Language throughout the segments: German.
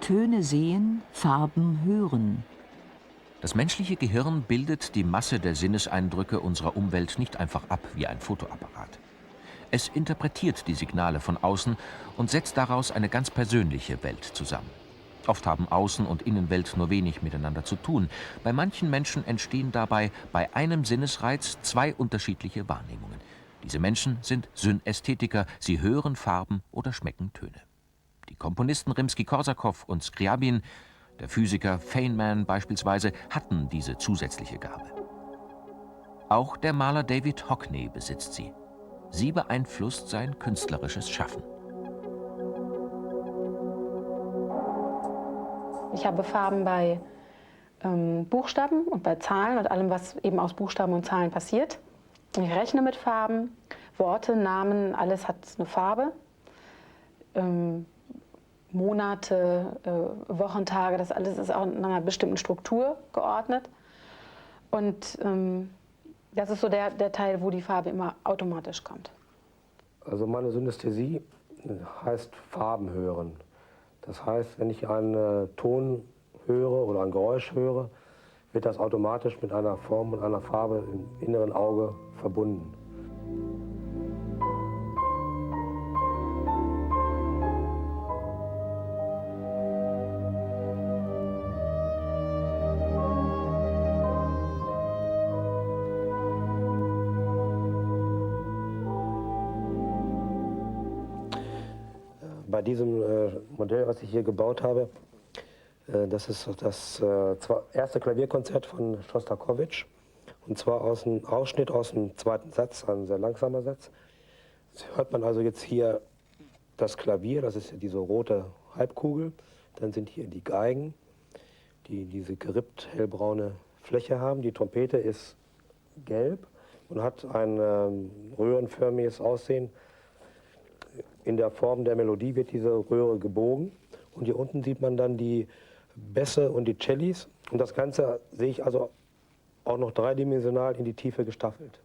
Töne sehen, Farben hören. Das menschliche Gehirn bildet die Masse der Sinneseindrücke unserer Umwelt nicht einfach ab wie ein Fotoapparat. Es interpretiert die Signale von außen und setzt daraus eine ganz persönliche Welt zusammen. Oft haben Außen- und Innenwelt nur wenig miteinander zu tun. Bei manchen Menschen entstehen dabei bei einem Sinnesreiz zwei unterschiedliche Wahrnehmungen. Diese Menschen sind Synästhetiker, sie hören Farben oder schmecken Töne. Die Komponisten Rimski-Korsakow und Scriabin, der Physiker Feynman beispielsweise, hatten diese zusätzliche Gabe. Auch der Maler David Hockney besitzt sie. Sie beeinflusst sein künstlerisches Schaffen. Ich habe Farben bei Buchstaben und bei Zahlen und allem, was eben aus Buchstaben und Zahlen passiert. Ich rechne mit Farben, Worte, Namen, alles hat eine Farbe. Monate, Wochentage, das alles ist auch in einer bestimmten Struktur geordnet. Und das ist so der Teil, wo die Farbe immer automatisch kommt. Also meine Synästhesie heißt Farben hören. Das heißt, wenn ich einen Ton höre oder ein Geräusch höre, wird das automatisch mit einer Form und einer Farbe im inneren Auge verbunden. Bei diesem Modell, was ich hier gebaut habe, das ist das erste Klavierkonzert von Schostakowitsch. Und zwar aus einem Ausschnitt aus dem zweiten Satz, ein sehr langsamer Satz. Jetzt hört man also jetzt hier das Klavier, das ist diese rote Halbkugel. Dann sind hier die Geigen, die diese gerippt hellbraune Fläche haben. Die Trompete ist gelb und hat ein röhrenförmiges Aussehen. In der Form der Melodie wird diese Röhre gebogen. Und hier unten sieht man dann die Bässe und die Cellis. Und das Ganze sehe ich also auch noch dreidimensional in die Tiefe gestaffelt.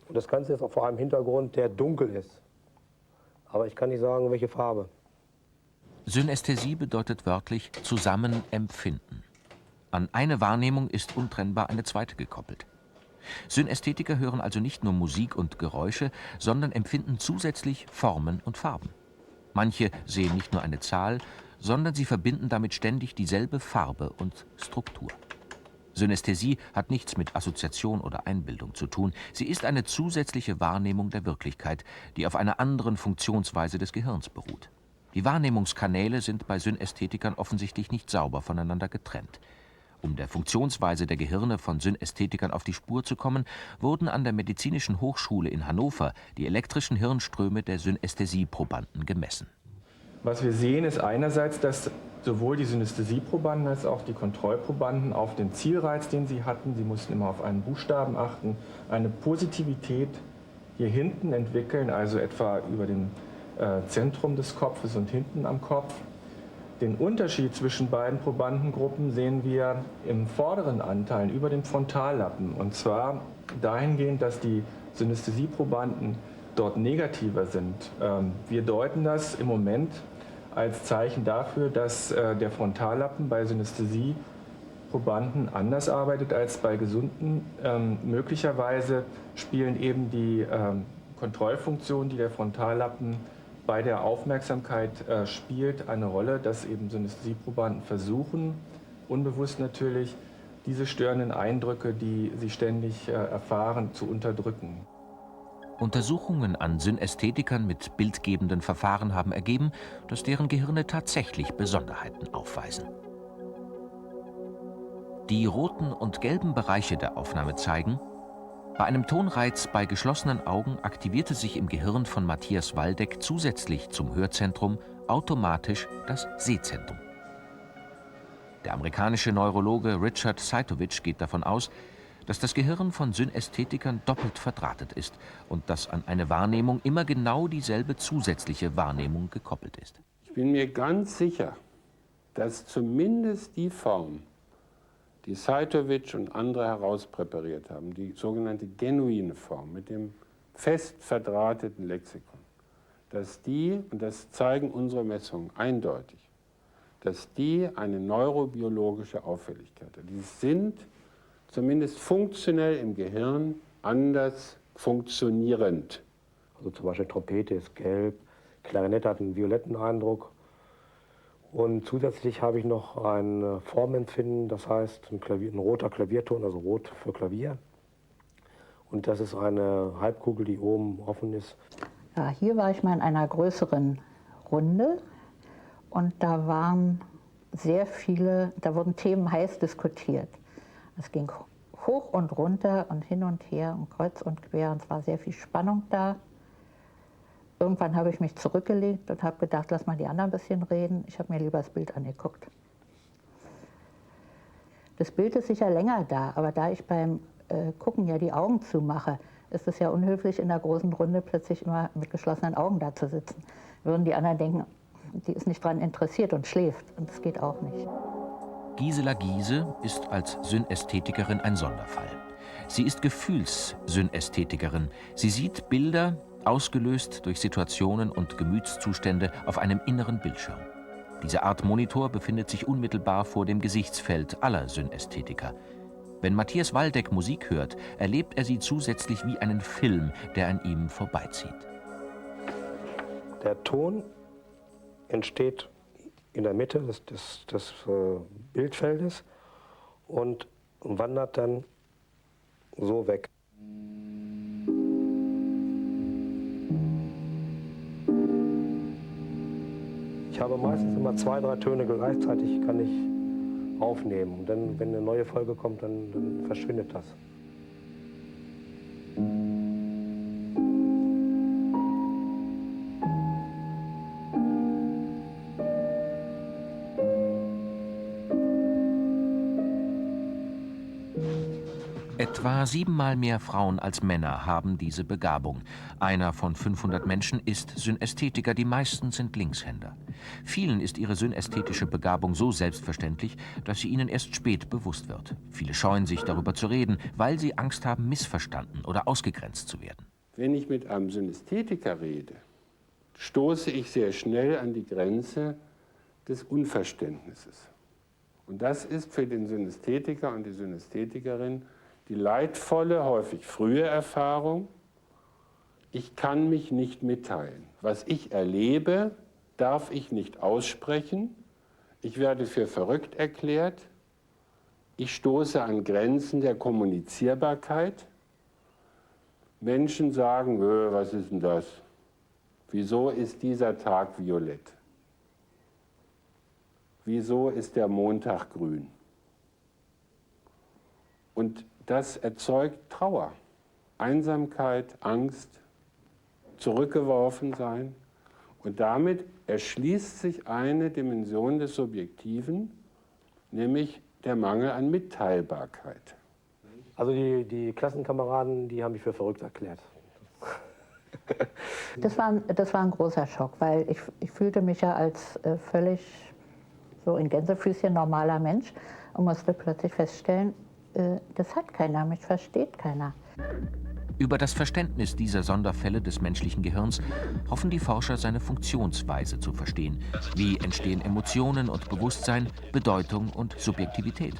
Und das Ganze ist auch vor einem Hintergrund, der dunkel ist. Aber ich kann nicht sagen, welche Farbe. Synästhesie bedeutet wörtlich zusammen empfinden. An eine Wahrnehmung ist untrennbar eine zweite gekoppelt. Synästhetiker hören also nicht nur Musik und Geräusche, sondern empfinden zusätzlich Formen und Farben. Manche sehen nicht nur eine Zahl, sondern sie verbinden damit ständig dieselbe Farbe und Struktur. Synästhesie hat nichts mit Assoziation oder Einbildung zu tun. Sie ist eine zusätzliche Wahrnehmung der Wirklichkeit, die auf einer anderen Funktionsweise des Gehirns beruht. Die Wahrnehmungskanäle sind bei Synästhetikern offensichtlich nicht sauber voneinander getrennt. Um der Funktionsweise der Gehirne von Synästhetikern auf die Spur zu kommen, wurden an der Medizinischen Hochschule in Hannover die elektrischen Hirnströme der Synästhesieprobanden gemessen. Was wir sehen, ist einerseits, dass sowohl die Synästhesieprobanden als auch die Kontrollprobanden auf den Zielreiz, den sie hatten, sie mussten immer auf einen Buchstaben achten, eine Positivität hier hinten entwickeln, also etwa über dem Zentrum des Kopfes und hinten am Kopf. Den Unterschied zwischen beiden Probandengruppen sehen wir im vorderen Anteil über dem Frontallappen. Und zwar dahingehend, dass die Synästhesieprobanden dort negativer sind. Wir deuten das im Moment als Zeichen dafür, dass der Frontallappen bei Synästhesieprobanden anders arbeitet als bei Gesunden. Möglicherweise spielen eben die Kontrollfunktionen, die der Frontallappen bei der Aufmerksamkeit spielt, eine Rolle, dass eben Synästhesieprobanden versuchen, unbewusst natürlich, diese störenden Eindrücke, die sie ständig erfahren, zu unterdrücken. Untersuchungen an Synästhetikern mit bildgebenden Verfahren haben ergeben, dass deren Gehirne tatsächlich Besonderheiten aufweisen. Die roten und gelben Bereiche der Aufnahme zeigen, bei einem Tonreiz bei geschlossenen Augen aktivierte sich im Gehirn von Matthias Waldeck zusätzlich zum Hörzentrum automatisch das Sehzentrum. Der amerikanische Neurologe Richard Sajtovich geht davon aus, dass das Gehirn von Synästhetikern doppelt verdrahtet ist und dass an eine Wahrnehmung immer genau dieselbe zusätzliche Wahrnehmung gekoppelt ist. Ich bin mir ganz sicher, dass zumindest die Form, die Sajtovich und andere herauspräpariert haben, die sogenannte genuine Form mit dem fest verdrahteten Lexikon, dass die, und das zeigen unsere Messungen eindeutig, dass die eine neurobiologische Auffälligkeit hat. Die sind zumindest funktionell im Gehirn anders funktionierend. Also zum Beispiel Trompete ist gelb, Klarinette hat einen violetten Eindruck. Und zusätzlich habe ich noch ein Formempfinden, das heißt ein roter Klavierton, also rot für Klavier. Und das ist eine Halbkugel, die oben offen ist. Ja, hier war ich mal in einer größeren Runde und da waren sehr viele, da wurden Themen heiß diskutiert. Es ging hoch und runter und hin und her und kreuz und quer und es war sehr viel Spannung da. Irgendwann habe ich mich zurückgelegt und habe gedacht, lass mal die anderen ein bisschen reden. Ich habe mir lieber das Bild angeguckt. Das Bild ist sicher länger da, aber da ich beim Gucken ja die Augen zumache, ist es ja unhöflich, in der großen Runde plötzlich immer mit geschlossenen Augen da zu sitzen. Würden die anderen denken, die ist nicht daran interessiert und schläft. Und das geht auch nicht. Gisela Giese ist als Synästhetikerin ein Sonderfall. Sie ist Gefühlssynästhetikerin. Sie sieht Bilder, ausgelöst durch Situationen und Gemütszustände auf einem inneren Bildschirm. Diese Art Monitor befindet sich unmittelbar vor dem Gesichtsfeld aller Synästhetiker. Wenn Matthias Waldeck Musik hört, erlebt er sie zusätzlich wie einen Film, der an ihm vorbeizieht. Der Ton entsteht in der Mitte des Bildfeldes und wandert dann so weg. Ich habe meistens immer 2, 3 Töne gleichzeitig, kann ich aufnehmen. Und dann, wenn eine neue Folge kommt, dann verschwindet das. Etwa 7-mal mehr Frauen als Männer haben diese Begabung. Einer von 500 Menschen ist Synästhetiker, die meisten sind Linkshänder. Vielen ist ihre synästhetische Begabung so selbstverständlich, dass sie ihnen erst spät bewusst wird. Viele scheuen sich, darüber zu reden, weil sie Angst haben, missverstanden oder ausgegrenzt zu werden. Wenn ich mit einem Synästhetiker rede, stoße ich sehr schnell an die Grenze des Unverständnisses. Und das ist für den Synästhetiker und die Synästhetikerin die leidvolle, häufig frühe Erfahrung: Ich kann mich nicht mitteilen. Was ich erlebe, darf ich nicht aussprechen. Ich werde für verrückt erklärt. Ich stoße an Grenzen der Kommunizierbarkeit. Menschen sagen, was ist denn das? Wieso ist dieser Tag violett? Wieso ist der Montag grün? Und das erzeugt Trauer, Einsamkeit, Angst, zurückgeworfen sein. Und damit erschließt sich eine Dimension des Subjektiven, nämlich der Mangel an Mitteilbarkeit. Also die Klassenkameraden, die haben mich für verrückt erklärt. Das war ein großer Schock, weil ich fühlte mich ja als völlig so in Gänsefüßchen normaler Mensch und musste plötzlich feststellen, das hat keiner, mich versteht keiner. Über das Verständnis dieser Sonderfälle des menschlichen Gehirns hoffen die Forscher, seine Funktionsweise zu verstehen. Wie entstehen Emotionen und Bewusstsein, Bedeutung und Subjektivität?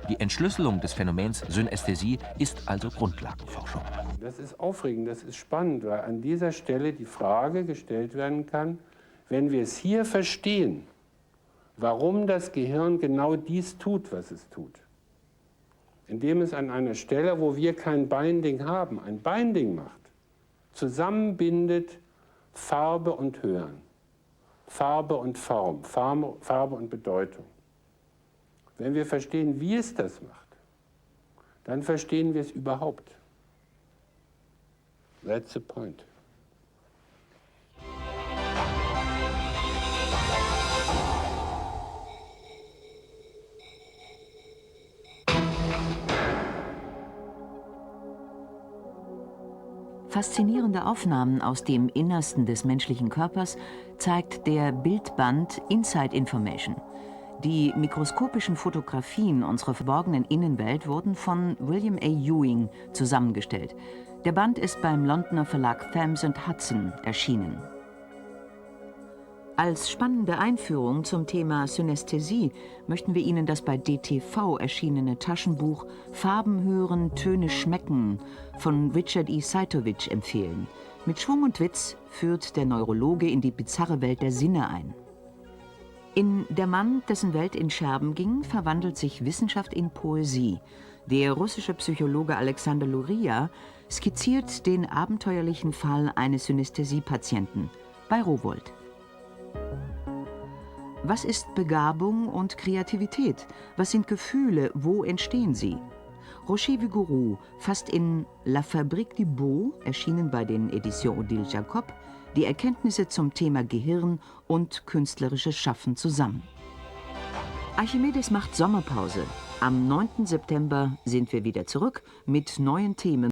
Die Entschlüsselung des Phänomens Synästhesie ist also Grundlagenforschung. Das ist aufregend, das ist spannend, weil an dieser Stelle die Frage gestellt werden kann, wenn wir es hier verstehen, warum das Gehirn genau dies tut, was es tut, indem es an einer Stelle, wo wir kein Binding haben, ein Binding macht, zusammenbindet Farbe und Hören, Farbe und Form, Farbe und Bedeutung. Wenn wir verstehen, wie es das macht, dann verstehen wir es überhaupt. That's the point. Faszinierende Aufnahmen aus dem Innersten des menschlichen Körpers zeigt der Bildband Inside Information. Die mikroskopischen Fotografien unserer verborgenen Innenwelt wurden von William A. Ewing zusammengestellt. Der Band ist beim Londoner Verlag Thames & Hudson erschienen. Als spannende Einführung zum Thema Synästhesie möchten wir Ihnen das bei DTV erschienene Taschenbuch Farben hören, Töne schmecken von Richard E. Sajtovic empfehlen. Mit Schwung und Witz führt der Neurologe in die bizarre Welt der Sinne ein. In Der Mann, dessen Welt in Scherben ging, verwandelt sich Wissenschaft in Poesie. Der russische Psychologe Alexander Luria skizziert den abenteuerlichen Fall eines Synästhesiepatienten bei Rowohlt. Was ist Begabung und Kreativität? Was sind Gefühle? Wo entstehen sie? Rocher Vigouroux fasst in La Fabrique du Beau, erschienen bei den Editions Odile Jacob, die Erkenntnisse zum Thema Gehirn und künstlerisches Schaffen zusammen. Archimedes macht Sommerpause. Am 9. September sind wir wieder zurück mit neuen Themen.